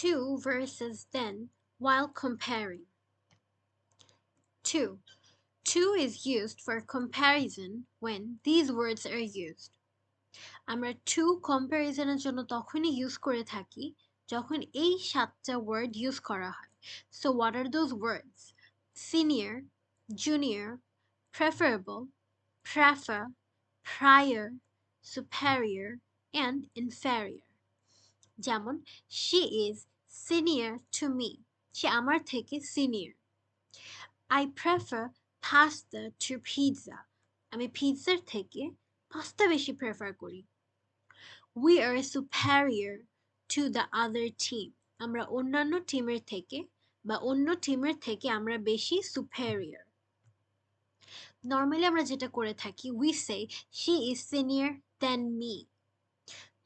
to versus then while comparing. To is used for comparison when these words are used. আমরা to কম্প্যারিজনের জন্য তখনই use করে থাকি যখন এই 7টা ওয়ার্ড ইউজ করা হয়। So what are those words? Senior, junior, preferable, prefer, prior, superior, and inferior. যেমন she is senior to me. সে আমার থেকে senior. I prefer pasta to pizza. আমি পিৎজার থেকে পাস্তা বেশি প্রেফার করি। We are superior to the other team. আমরা অন্যান্য টিমের থেকে বা অন্য টিমের থেকে আমরা বেশি superior. Normally আমরা যেটা করে থাকি we say she is senior than me.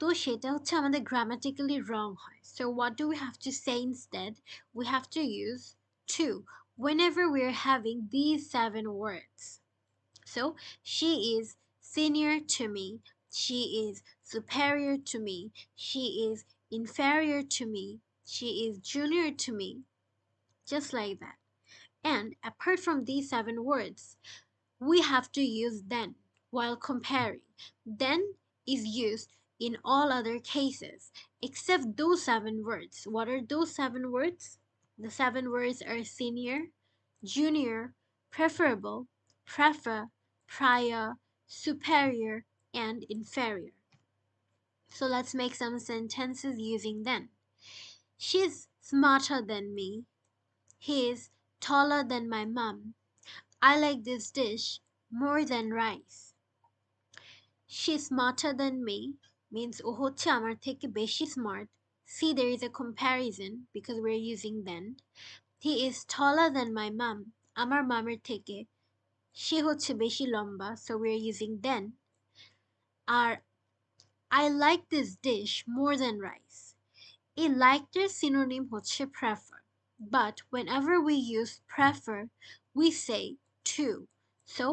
তো সেটা হচ্ছে আমাদের grammatically wrong হয়. So what do we have to say instead? We have to use to whenever we're having these 7 words. So she is senior to me. She is superior to me. She is inferior to me. She is junior to me. Just like that. And apart from these 7 words, we have to use then while comparing. Then is used in all other cases except those 7 words. What are those 7 words? The 7 words are senior, junior, preferable, prefer, prior, superior, and inferior. So let's make some sentences using then. She's smarter than me. He is taller than my mom. I like this dish more than rice. She's smarter than me means ও হচ্ছে আমার থেকে বেশি smart. See, there is a comparison because we're using then. He is taller than my mom. আমার মামের থেকে সে হচ্ছে বেশি লম্বা, so we're using then. R I like this dish more than rice. এই like এর synonym হচ্ছে prefer. But whenever we use prefer, we say to. So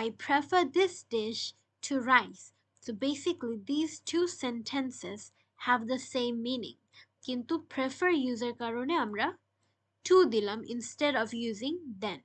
I prefer this dish to rice. So basically these two sentences have the same meaning. কিন্তু prefer user কারণে আমরা to দিলাম instead of using then.